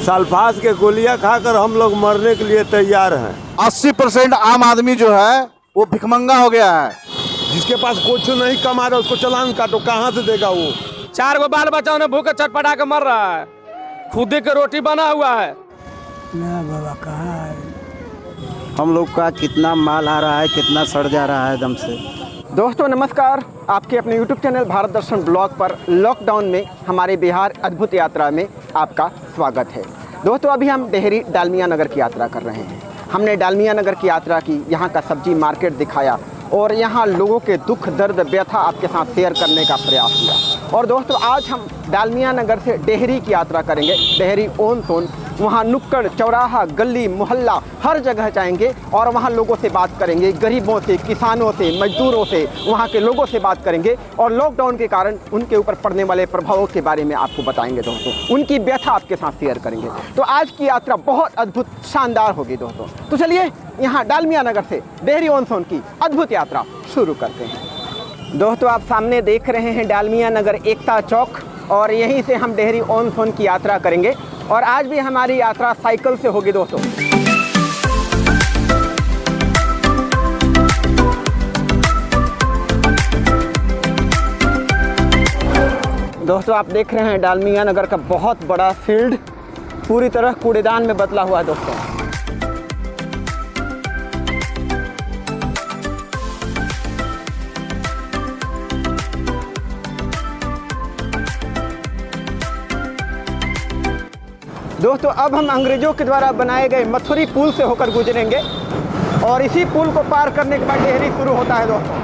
सल्फास के गोलियां खाकर हम लोग मरने के लिए तैयार हैं। 80% आम आदमी जो है वो भिखमंगा हो गया है। जिसके पास कुछ नहीं कमा रहा उसको चालान काटो, कहाँ से देगा वो? 4 गो बाल बच्चा ने भूखे चटपटा के मर रहा है, खुदे के रोटी बना हुआ है। ना बाबा कहाँ है? हम लोग का कितना माल आ रहा है, कितना सड़ जा रहा है एकदम से। दोस्तों नमस्कार, आपके अपने YouTube चैनल भारत दर्शन ब्लॉग पर लॉकडाउन में हमारे बिहार अद्भुत यात्रा में आपका स्वागत है। दोस्तों अभी हम डेहरी डालमिया नगर की यात्रा कर रहे हैं। हमने डालमिया नगर की यात्रा की, यहाँ का सब्जी मार्केट दिखाया और यहाँ लोगों के दुख दर्द व्यथा आपके साथ शेयर करने का प्रयास किया। और दोस्तों आज हम डालमिया नगर से डेहरी की यात्रा करेंगे। डेहरी ओन सोन, वहाँ नुक्कड़ चौराहा गली मोहल्ला हर जगह जाएंगे और वहाँ लोगों से बात करेंगे, गरीबों से, किसानों से, मजदूरों से, वहाँ के लोगों से बात करेंगे और लॉकडाउन के कारण उनके ऊपर पड़ने वाले प्रभावों के बारे में आपको बताएंगे। दोस्तों उनकी व्यथा आपके साथ शेयर करेंगे। तो आज की यात्रा बहुत अद्भुत शानदार होगी दोस्तों। तो चलिए यहाँ डालमिया नगर से डेहरी ओन सोन की अद्भुत यात्रा शुरू करते हैं। दोस्तों आप सामने देख रहे हैं डालमिया नगर एकता चौक और यहीं से हम डेहरी ओन सोन की यात्रा करेंगे। और आज भी हमारी यात्रा साइकिल से होगी दोस्तों। दोस्तों आप देख रहे हैं डालमिया नगर का बहुत बड़ा फील्ड पूरी तरह कूड़ेदान में बदला हुआ है दोस्तों। दोस्तों अब हम अंग्रेजों के द्वारा बनाए गए मथुरी पुल से होकर गुजरेंगे और इसी पुल को पार करने के बाद डेहरी शुरू होता है दोस्तों।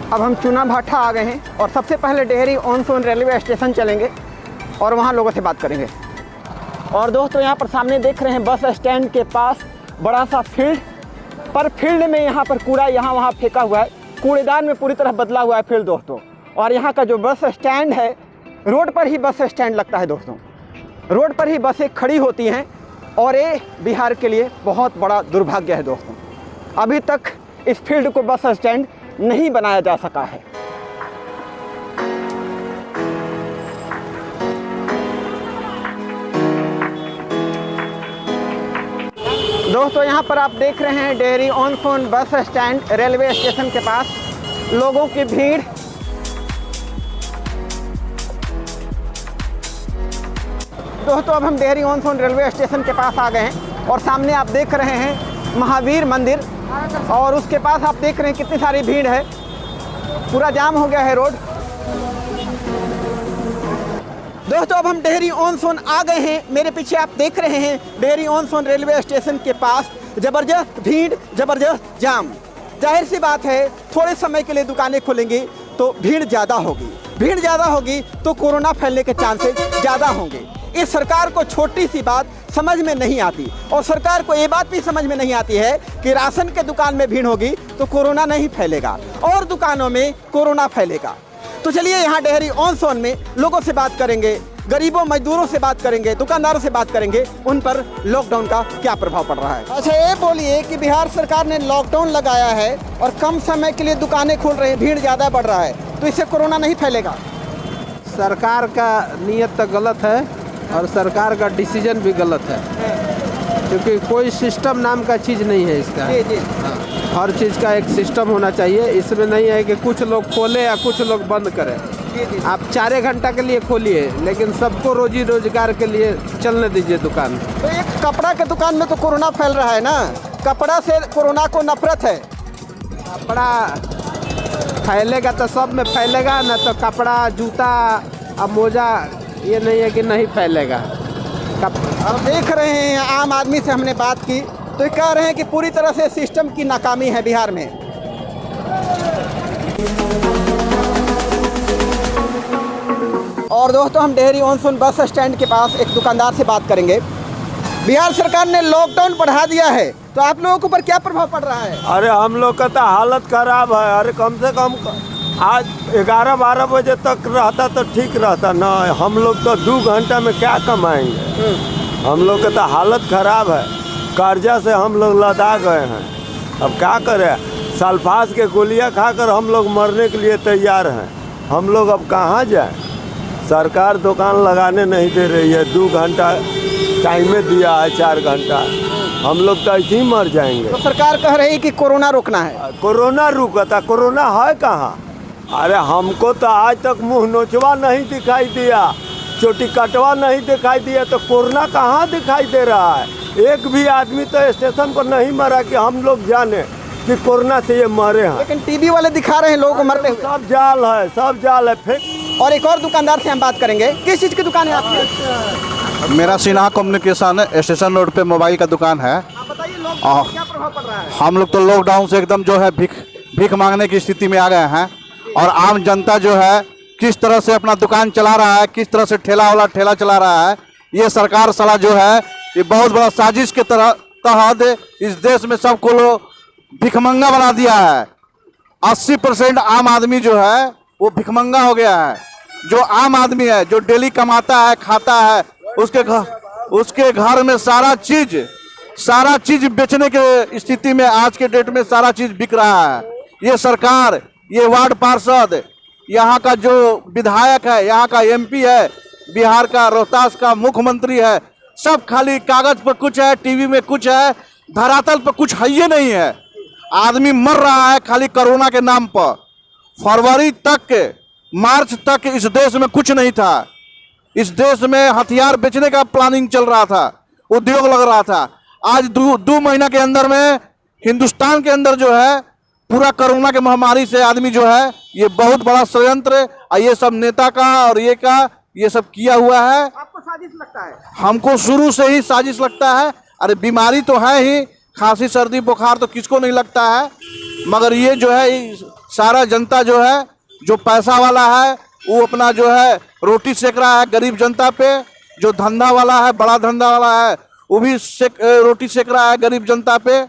अब हम चुना भाठा आ गए हैं और सबसे पहले डेहरी ओन सोन रेलवे स्टेशन चलेंगे और वहाँ लोगों से बात करेंगे। और दोस्तों यहाँ पर सामने देख रहे हैं बस स्टैंड के पास बड़ा सा फील्ड, पर फील्ड में यहाँ पर कूड़ा यहाँ वहाँ फेंका हुआ है, कूड़ेदान में पूरी तरह बदला हुआ है फील्ड दोस्तों। और यहाँ का जो बस स्टैंड है, रोड पर ही बस स्टैंड लगता है दोस्तों, रोड पर ही बसें खड़ी होती हैं और ये बिहार के लिए बहुत बड़ा दुर्भाग्य है दोस्तों। अभी तक इस फील्ड को बस स्टैंड नहीं बनाया जा सका है। दोस्तों यहाँ पर आप देख रहे हैं डेहरी ओन सोन बस स्टैंड रेलवे स्टेशन के पास लोगों की भीड़। दोस्तों अब हम डेहरी ओन सोन रेलवे स्टेशन के पास आ गए हैं और सामने आप देख रहे हैं महावीर मंदिर और उसके पास आप देख रहे हैं कितनी सारी भीड़ है, पूरा जाम हो गया है रोड। दोस्तों अब हम डेहरी ओन सोन आ गए हैं। मेरे पीछे आप देख रहे हैं डेहरी ओन सोन रेलवे स्टेशन के पास ज़बरदस्त भीड़, ज़बरदस्त जाम। जाहिर सी बात है थोड़े समय के लिए दुकानें खुलेंगी तो भीड़ ज़्यादा होगी, भीड़ ज़्यादा होगी तो कोरोना फैलने के चांसेस ज़्यादा होंगे। इस सरकार को छोटी सी बात समझ में नहीं आती और सरकार को ये बात भी समझ में नहीं आती है कि राशन के दुकान में भीड़ होगी तो कोरोना नहीं फैलेगा और दुकानों में कोरोना फैलेगा। तो चलिए यहाँ डेहरी ओन सोन में लोगों से बात करेंगे, गरीबों मजदूरों से बात करेंगे, दुकानदारों से बात करेंगे, उन पर लॉकडाउन का क्या प्रभाव पड़ रहा है। अच्छा ये बोलिए कि बिहार सरकार ने लॉकडाउन लगाया है और कम समय के लिए दुकानें खोल रहे हैं, भीड़ ज़्यादा बढ़ रहा है, तो इससे कोरोना नहीं फैलेगा? सरकार का नीयत तो गलत है और सरकार का डिसीजन भी गलत है, क्योंकि कोई सिस्टम नाम का चीज़ नहीं है इसका। हाँ, हर चीज़ का एक सिस्टम होना चाहिए। इसमें नहीं है कि कुछ लोग खोले या कुछ लोग बंद करें। आप 4 घंटा के लिए खोलिए लेकिन सबको रोजी रोजगार के लिए चलने दीजिए दुकान। तो एक कपड़ा के दुकान में तो कोरोना फैल रहा है ना, कपड़ा से कोरोना को नफरत है। कपड़ा फैलेगा तो सब में फैलेगा ना, तो कपड़ा जूता अब मोजा ये नहीं है कि नहीं फैलेगा। अब देख रहे हैं आम आदमी से हमने बात की तो ये कह रहे हैं कि पूरी तरह से सिस्टम की नाकामी है बिहार में। और दोस्तों हम डेहरी ओन सोन बस स्टैंड के पास एक दुकानदार से बात करेंगे। बिहार सरकार ने लॉकडाउन बढ़ा दिया है तो आप लोगों के ऊपर क्या प्रभाव पड़ रहा है? अरे हम लोग का तो हालत खराब है। अरे कम से कम आज 11-12 बजे तक रहता तो ठीक रहता ना, हम लोग तो 2 घंटा में क्या कमाएंगे। हम लोग का तो हालत खराब है, कर्जा से हम लोग लदा गए हैं। अब क्या करें, सल्फास के गोलियां खाकर हम लोग मरने के लिए तैयार हैं। हम लोग अब कहाँ जाएं? सरकार दुकान लगाने नहीं दे रही है। 2 घंटा टाइम में दिया है, 4 घंटा। हम लोग तो ऐसे ही मर जाएंगे। तो सरकार कह रही है कि कोरोना रोकना है। कोरोना रुका था, कोरोना है कहाँ? अरे हमको तो आज तक मुंह नोचवा नहीं दिखाई दिया, चोटी कटवा नहीं दिखाई दिया, तो कोरोना कहाँ दिखाई दे रहा है? एक भी आदमी तो स्टेशन पर नहीं मरा कि हम लोग जाने कि कोरोना से ये मरे हैं। लेकिन टीवी वाले दिखा रहे हैं लोगों को मरते हुए। सब जाल है, सब जाल है। फिर और एक और दुकानदार से हम बात करेंगे। किस चीज़ की दुकान है आपकी? मेरा सिन्हा कम्युनिकेशन स्टेशन रोड पे मोबाइल का दुकान है। बताइए लॉकडाउन का क्या प्रभाव पड़ रहा है? हम लोग तो लॉकडाउन से एकदम जो है भीख मांगने की स्थिति में आ गए हैं। और आम जनता जो है किस तरह से अपना दुकान चला रहा है, किस तरह से ठेला वाला ठेला चला रहा है, ये सरकार साला जो है ये बहुत बड़ा साजिश के तहत इस देश में सबको लोग भिखमंगा बना दिया है। 80% आम आदमी जो है वो भिखमंगा हो गया है। जो आम आदमी है, जो डेली कमाता है, खाता है, उसके घर में सारा चीज बेचने के स्थिति में आज के डेट में सारा चीज बिक रहा है। ये सरकार, ये वार्ड पार्षद, यहाँ का जो विधायक है, यहाँ का एमपी है, बिहार का रोहतास का मुख्यमंत्री है, सब खाली कागज पर कुछ है, टीवी में कुछ है, धरातल पर कुछ है ही नहीं है। आदमी मर रहा है खाली कोरोना के नाम पर। फरवरी तक, मार्च तक इस देश में कुछ नहीं था। इस देश में हथियार बेचने का प्लानिंग चल रहा था, उद्योग लग रहा था। आज 2 महीना के अंदर में हिंदुस्तान के अंदर जो है पूरा कोरोना के महामारी से आदमी जो है ये बहुत बड़ा षड्यंत्र ये सब नेता का और ये सब किया हुआ है। आपको साजिश लगता है? हमको शुरू से ही साजिश लगता है। अरे बीमारी तो है ही, खांसी सर्दी बुखार तो किसको नहीं लगता है, मगर ये जो है सारा जनता जो है, जो पैसा वाला है वो अपना जो है रोटी सेक रहा है गरीब जनता पे। जो धंधा वाला है, बड़ा धंधा वाला है, वो भी रोटी सेक रहा है गरीब जनता पे।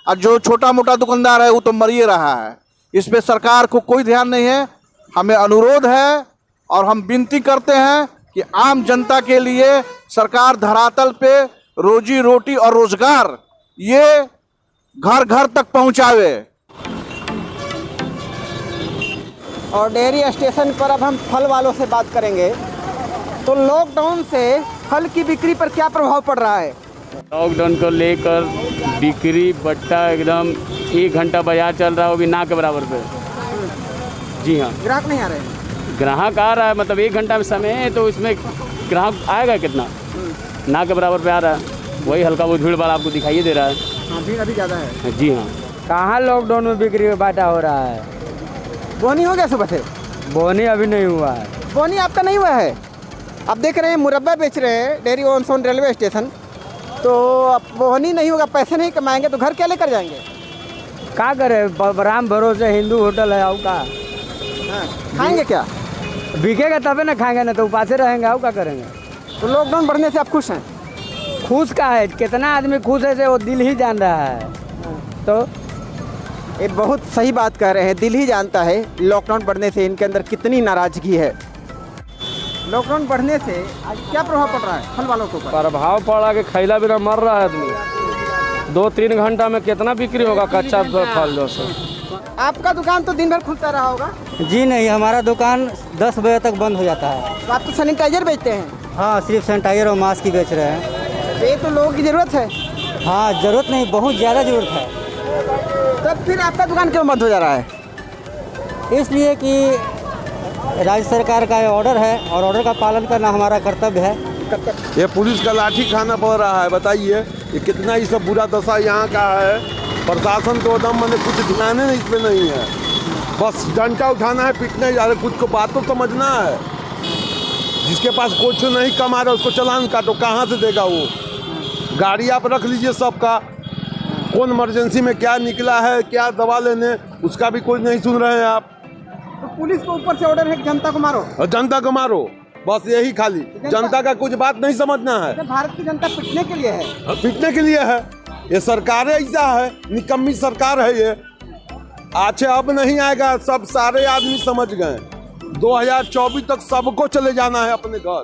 और जो छोटा मोटा दुकानदार है वो तो मर ही रहा है। इस पे सरकार को कोई ध्यान नहीं है। हमें अनुरोध है और हम विनती करते हैं कि आम जनता के लिए सरकार धरातल पे रोजी रोटी और रोजगार ये घर घर तक पहुंचावे। और डेयरी स्टेशन पर अब हम फल वालों से बात करेंगे। तो लॉकडाउन से फल की बिक्री पर क्या प्रभाव पड़ रहा है? लॉकडाउन को लेकर बिक्री बट्टा एकदम 1 घंटा बाजार चल रहा है, वो भी ना के बराबर पे। जी हाँ, ग्राहक नहीं आ रहे हैं। ग्राहक आ रहा है, मतलब 1 घंटा में समय है तो इसमें ग्राहक आएगा कितना? ना के बराबर पे आ रहा है। वही हल्का वो भीड़ भाड़ आपको दिखाई दे रहा है। हाँ, भीड़ अभी ज़्यादा है। जी हाँ। कहाँ लॉकडाउन में बिक्री बाटा हो रहा है? बोनी हो गया सुबह से? बोनी अभी नहीं हुआ है। बोनी आपका नहीं हुआ है? आप देख रहे हैं मुरब्बा बेच रहे हैं Dehri on Sone railway station. तो अब बोनी नहीं होगा, पैसे नहीं कमाएंगे तो घर क्या लेकर जाएंगे? क्या करे, राम भरोसे हिंदू होटल है। आओ का हाँ, खाएंगे क्या? बिकेगा तबे ना खाएंगे, ना तो उपासे रहेंगे। आओ क्या करेंगे? तो लॉकडाउन बढ़ने से आप खुश हैं? खुश का है, कितना आदमी खुश है से वो दिल ही जान रहा है। तो ये बहुत सही बात कह रहे हैं, दिल ही जानता है लॉकडाउन बढ़ने से इनके अंदर कितनी नाराजगी है। लॉकडाउन बढ़ने से आज क्या प्रभाव पड़ रहा है फल वालों के ऊपर? प्रभाव पड़ा कि खैला बिना मर रहा है आदमी। 2-3 घंटा में कितना बिक्री होगा कच्चा फल जो से। आपका दुकान तो दिन भर खुलता रहा होगा? जी नहीं, हमारा दुकान 10 बजे तक बंद हो जाता है। तो आप तो सैनिटाइजर बेचते हैं? हाँ, सिर्फ सैनिटाइजर और मास्क ही बेच रहे हैं। तो ये तो लोगों की ज़रूरत है। हाँ, ज़रूरत नहीं, बहुत ज़्यादा ज़रूरत है। तब फिर आपका दुकान क्यों बंद हो जा रहा है? इसलिए कि राज्य सरकार का ऑर्डर है और ऑर्डर का पालन करना हमारा कर्तव्य है। ये पुलिस का लाठी खाना पड़ रहा है। बताइए ये कितना ही सब बुरा दशा यहाँ का है। प्रशासन तो एकदम मैंने कुछ ध्यान इस पे नहीं है, बस डंडा उठाना है, पीटने जा रहे। कुछ को बात तो समझना है। जिसके पास कुछ नहीं कमा रहा उसको चालान काटो, कहाँ से देगा वो? गाड़ी आप रख लीजिए सबका। कौन इमरजेंसी में क्या निकला है, क्या दवा लेने, उसका भी कोई नहीं सुन रहे हैं आप। तो पुलिस को ऊपर से ऑर्डर है कि जनता को मारो और जनता को मारो, बस यही खाली। जनता का कुछ बात नहीं समझना है। भारत की जनता पिटने के लिए है। पिटने के लिए है। ये सरकार ऐसा है, निकम्मी सरकार है ये। अच्छे अब नहीं आएगा, सब सारे आदमी समझ गए। 2024 तक सबको चले जाना है अपने घर।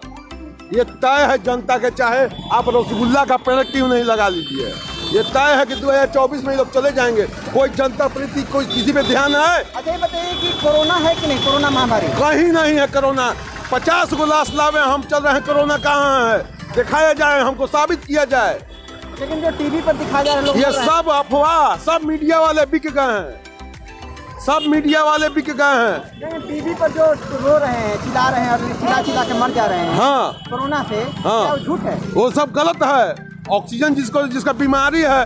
ये तय है जनता के, चाहे आप रसगुल्ला का पेड़ क्यों नहीं लगा लीजिए। ये तय है कि 2024 में ये लोग चले जाएंगे। कोई जनता प्रति कोई किसी पे ध्यान है? अच्छा ये बताइए कि कोरोना है कि नहीं, कोरोना महामारी? कहीं नहीं है कोरोना। 50 गो लाश लावे हम चल रहे हैं, कोरोना कहाँ है? दिखाया जाए, हमको साबित किया जाए। लेकिन जो टीवी पर दिखाया जा रहा है ये सब अफवाह, सब मीडिया वाले बिक गए हैं, सब मीडिया वाले बिक गए हैं। टीवी पर जो रो रहे हैं, चिल्ला रहे हैं और चिल्ला चिल्ला के मर जा रहे हैं हाँ कोरोना से, हाँ। क्या वो झूठ है? वो सब गलत है। ऑक्सीजन जिसका बीमारी है,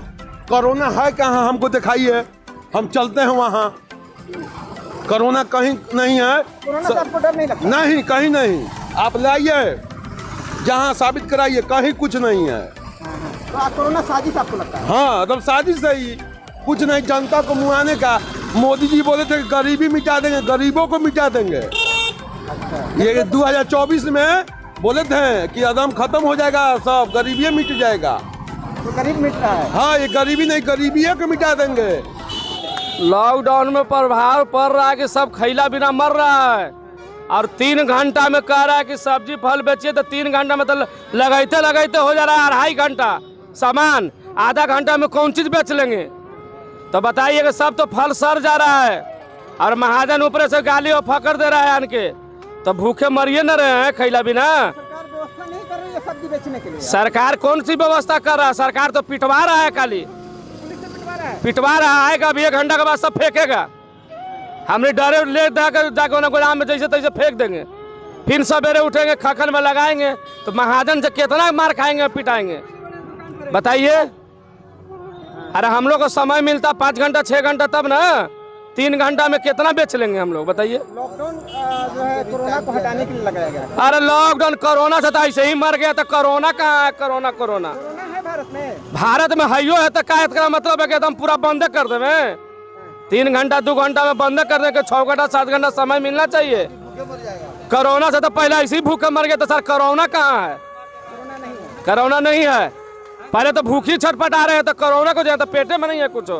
कोरोना है कहाँ हमको दिखाइए, हम चलते हैं वहाँ। कोरोना कहीं नहीं है। कोरोना से आपको डर नहीं लगता? नहीं, कहीं नहीं। आप लाइए, जहाँ साबित कराइए, कहीं कुछ नहीं है। तो कोरोना साजिश आपको लगता है? हाँ, तब साजिश है ही, कुछ नहीं। जनता को मुआने का। मोदी जी बोले थे कि गरीबी मिटा देंगे, गरीबों को मिटा देंगे। ये 2024 में बोले थे कि अदम खत्म हो जाएगा, सब गरीबी मिट जाएगा। तो गरीब मिट रहा है। हाँ, ये गरीबी नहीं, गरीबी को मिटा देंगे। लॉकडाउन में प्रभाव पड़ रहा है कि सब खैला बिना मर रहा है, और 3 घंटा में कह रहा है कि सब्जी फल बेचिए, तो 3 घंटा में तो लगाते लगाते हो जा रहा है 2.5 घंटा सामान। आधा घंटा में कौन चीज बेच लेंगे? तो बताइए कि सब तो फल सड़ जा रहा है, और महाजन ऊपर से गाली और फकर दे रहा है आन के, तो भूखे मरिए न रहे हैं खैला बिना। सरकार व्यवस्था नहीं कर रही है सब्जी बेचने के लिए? सरकार कौन सी व्यवस्था कर रहा है? सरकार तो पिटवा रहा है, खाली पिटवा रहा है। आएगा अभी 1 घंटा के बाद सब फेंकेगा। हमने डरे ले जाकर गोदाम में जैसे तैसे फेंक देंगे, फिर सवेरे उठेंगे, खखन में लगाएंगे, तो महाजन से कितना मार खाएंगे, पिटाएंगे? बताइए। अरे हम लोग को समय मिलता 5 घंटा 6 घंटा, तब ना 3 घंटा में कितना बेच लेंगे हम लोग? बताइए। लॉकडाउन जो है कोरोना को हटाने के लिए लगाया गया है। अरे लॉकडाउन कोरोना से तो ऐसे ही मर गया, तो कोरोना कहाँ है? कोरोना है भारत में? भारत में हइयो है, तो का मतलब है कि एकदम पूरा बंद कर देवे? 3 घंटा 2 घंटा में बंद कर देंगे, 6 घंटा 7 घंटा समय मिलना चाहिए। कोरोना से तो पहले ऐसे ही भूखे मर गए, तो सर कोरोना कहाँ है? कोरोना नहीं है। पहले तो भूखी छटपटा रहे हैं, तो कोरोना को जो तो पेटे में नहीं है कुछ।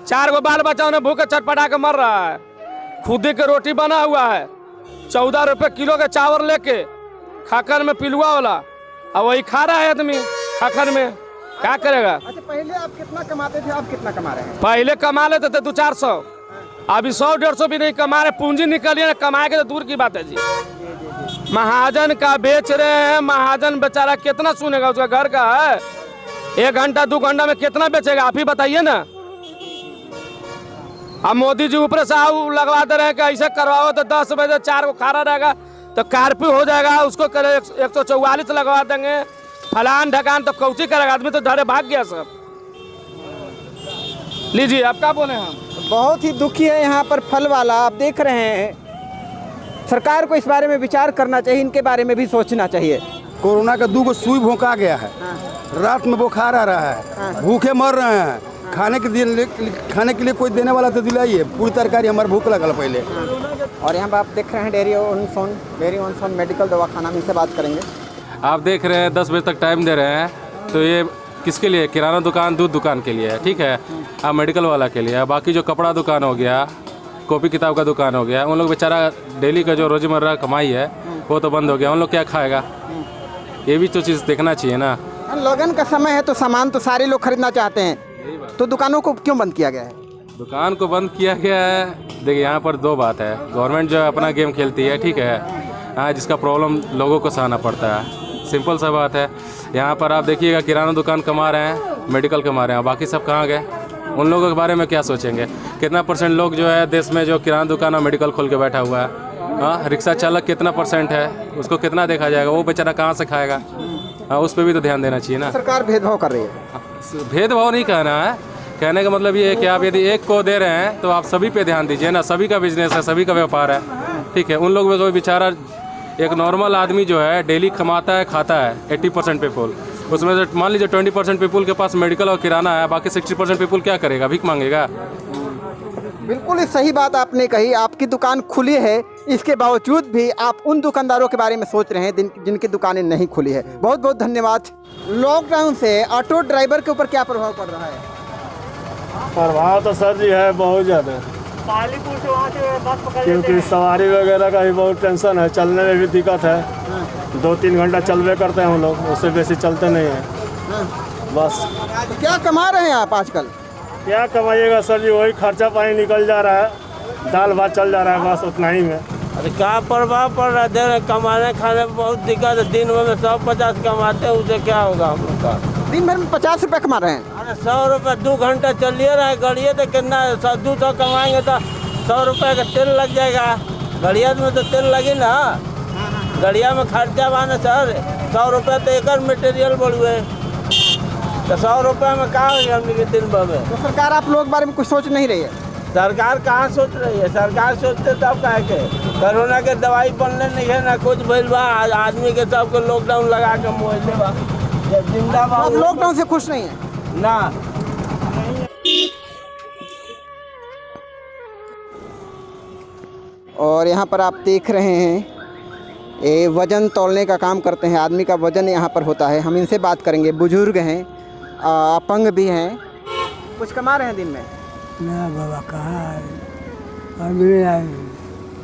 4 गो बाल बच्चा उन्हें भूखे छटपटा के मर रहा है। खुदे के रोटी बना हुआ है, 14 रुपए किलो के चावल लेके, खाकर में पिलुआ वाला, और वही खा रहा है आदमी खाकर में। क्या करेगा? अच्छा पहले आप कितना कमाते थे, अब कितना कमा रहे हैं? पहले कमा लेते थे 200-400, अभी 100-150 भी नहीं कमा रहे। पूंजी निकलिए ना, कमाए के तो दूर की बात है जी। महाजन का बेच रहे हैं, महाजन बेचारा कितना सुनेगा? उसका घर का है, 1 घंटा 2 घंटा में कितना बेचेगा? आप ही बताइए ना। अब मोदी जी ऊपर से लगवा दे रहे हैं कि ऐसे करवाओ तो 10 बजे 4 को खाना रहेगा, तो कार्फ्यू हो जाएगा, उसको करे 144 लगवा देंगे, फलान ढकान, तो कौची करेगा आदमी? तो धरे भाग गया सब। लीजिए, आप क्या बोले? हम बहुत ही दुखी है यहाँ पर फल वाला, आप देख रहे हैं। सरकार को इस बारे में विचार करना चाहिए, इनके बारे में भी सोचना चाहिए। कोरोना का 2 गो सुई भोंका गया है, रात में बुखार आ रहा है, भूखे मर रहे हैं। खाने के लिए कोई देने वाला तो दिलाइए। पूरी तरकारी हमारे भूख लगल पहले। और यहाँ पर आप देख रहे हैं डेयरी ऑन सोन मेडिकल दवाखाना में, से बात करेंगे। आप देख रहे हैं 10 बजे तक टाइम दे रहे हैं, तो ये किसके लिए? किराना दुकान, दूध दुकान के लिए है, ठीक है। आप मेडिकल वाला के लिए है। बाकी जो कपड़ा दुकान हो गया, कॉपी किताब का दुकान हो गया, उन लोग बेचारा डेली का जो रोज़मर्रा कमाई है वो तो बंद हो गया। उन लोग क्या खाएगा? ये भी तो चीज़ देखना चाहिए ना। लगन का समय है तो सामान तो सारे लोग खरीदना चाहते हैं, तो दुकानों को क्यों बंद किया गया है? दुकान को बंद किया गया है, देखिए यहाँ पर 2 बात है। गवर्नमेंट जो है अपना गेम खेलती है, ठीक है। हाँ, जिसका प्रॉब्लम लोगों को सहना पड़ता है, सिंपल सा बात है। यहाँ पर आप देखिएगा किराना दुकान कमा रहे हैं, मेडिकल कमा रहे हैं, बाकी सब कहाँ गए? उन लोगों के बारे में क्या सोचेंगे? कितना % लोग जो है देश में जो किराना दुकान और मेडिकल खोल के बैठा हुआ है? हाँ, रिक्शा चालक कितना % है, उसको कितना देखा जाएगा? वो बेचारा कहाँ से खाएगा? हाँ, उस पर भी तो ध्यान देना चाहिए ना। सरकार भेदभाव कर रही है। भेदभाव नहीं कहना है, कहने का मतलब ये है कि आप यदि एक को दे रहे हैं तो आप सभी पे ध्यान दीजिए ना। सभी का बिजनेस है, सभी का व्यापार है, ठीक है। उन लोग में कोई बेचारा एक नॉर्मल आदमी जो है डेली कमाता है, खाता है 80% पीपल, उसमें से मान लीजिए 20% पीपल के पास मेडिकल और किराना है, बाकी 60% पीपल क्या करेगा? भीख मांगेगा। बिल्कुल ही सही बात आपने कही। आपकी दुकान खुली है, इसके बावजूद भी आप उन दुकानदारों के बारे में सोच रहे हैं जिनकी दुकानें नहीं खुली है। बहुत बहुत धन्यवाद। लॉकडाउन से ऑटो ड्राइवर के ऊपर क्या प्रभाव पड़ रहा है? प्रभाव तो सर जी है बहुत ज़्यादा, क्योंकि सवारी वगैरह का भी बहुत टेंशन है, चलने में भी दिक्कत है। 2-3 घंटा चलवे करते हैं हम लोग, उससे बेसी चलते नहीं हैं। बस। तो क्या कमा रहे हैं आप आजकल? क्या कमाइएगा सर जी, वही खर्चा पानी निकल जा रहा है, दाल भात चल जा रहा है, बस उतना ही में। अरे क्या प्रभाव पड़ रहा है, दे रहे कमाने खाने में बहुत दिक्कत है। दिन भर में 150 कमाते हैं, उससे क्या होगा हम लोग का? दिन भर में 50 रुपये कमा रहे हैं? अरे 100 रुपये 2 घंटा चलिए रहे गड़िए तो कितना 100-200 कमाएंगे तो 100 रुपये का तेल लग जाएगा। गड़िया में तो तेल लगे ना, गड़िया में खर्चा बाना सर। 100 रुपये तो एक मटेरियल बढ़ुए, तो 100 रुपये में कहाँ होगी हमने के दिन भर में? तो सरकार आप लोग बारे में कुछ सोच नहीं रही है? सरकार कहाँ सोच रही है? सरकार सोचते तब कहे के कोरोना के दवाई बनने नहीं है ना कुछ भइल बा। आदमी के सबको लॉकडाउन लगा के मोहल्ले बा जिंदाबाद। आप लॉकडाउन से खुश नहीं है ना? और यहाँ पर आप देख रहे हैं ये वज़न तौलने का काम करते हैं, आदमी का वज़न यहाँ पर होता है। हम इनसे बात करेंगे। बुजुर्ग हैं, अपंग भी हैं, कुछ कमा रहे हैं दिन में? ना बाबा कहाँ है, अभी आए।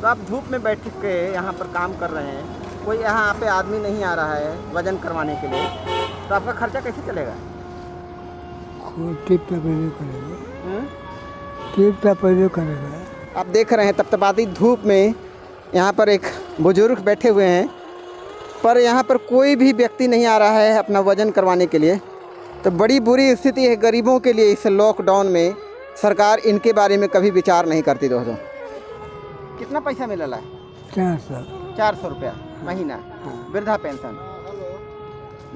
तो आप धूप में बैठ के यहाँ पर काम कर रहे हैं, कोई यहाँ पे आदमी नहीं आ रहा है वज़न करवाने के लिए, तो आपका खर्चा कैसे चलेगा? टिप पैसे करेगा। आप देख रहे हैं तपतपाती धूप में यहाँ पर एक बुजुर्ग बैठे हुए हैं, पर यहाँ पर कोई भी व्यक्ति नहीं आ रहा है अपना वज़न करवाने के लिए। तो बड़ी बुरी स्थिति है गरीबों के लिए। इस लॉकडाउन में सरकार इनके बारे में कभी विचार नहीं करती। दोस्तों कितना पैसा मिल रहा है? 400 रुपया महीना वृद्धा पेंशन।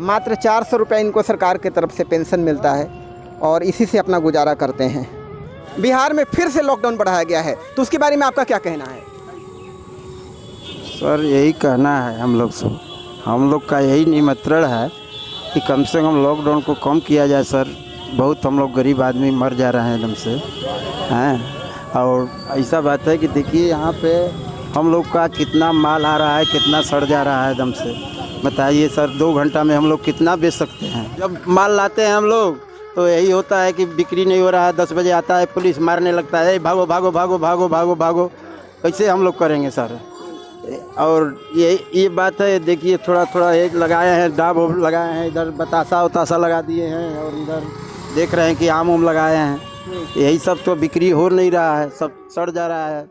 मात्र 400 रुपया इनको सरकार की तरफ से पेंशन मिलता है और इसी से अपना गुजारा करते हैं। बिहार में फिर से लॉकडाउन बढ़ाया गया है, तो उसके बारे में आपका क्या कहना है? सर यही कहना है हम लोग का यही निमंत्रण है कि कम से कम लॉकडाउन को कम किया जाए सर। बहुत हम लोग गरीब आदमी मर जा रहे हैं एकदम से हैं। और ऐसा बात है कि देखिए यहाँ पे हम लोग का कितना माल आ रहा है, कितना सड़ जा रहा है एकदम से। बताइए सर 2 घंटा में हम लोग कितना बेच सकते हैं? जब माल लाते हैं हम लोग तो यही होता है कि बिक्री नहीं हो रहा है। 10 बजे आता है पुलिस मारने लगता है, भागो भागो भागो भागो भागो भागो। कैसे हम लोग करेंगे सर? और ये बात है, देखिए थोड़ा थोड़ा एक लगाए हैं, डाब लगाए हैं, इधर बतासा उतासा लगा दिए हैं, और इधर देख रहे हैं कि आम लगाए हैं। यही सब तो बिक्री हो नहीं रहा है, सब सड़ जा रहा है।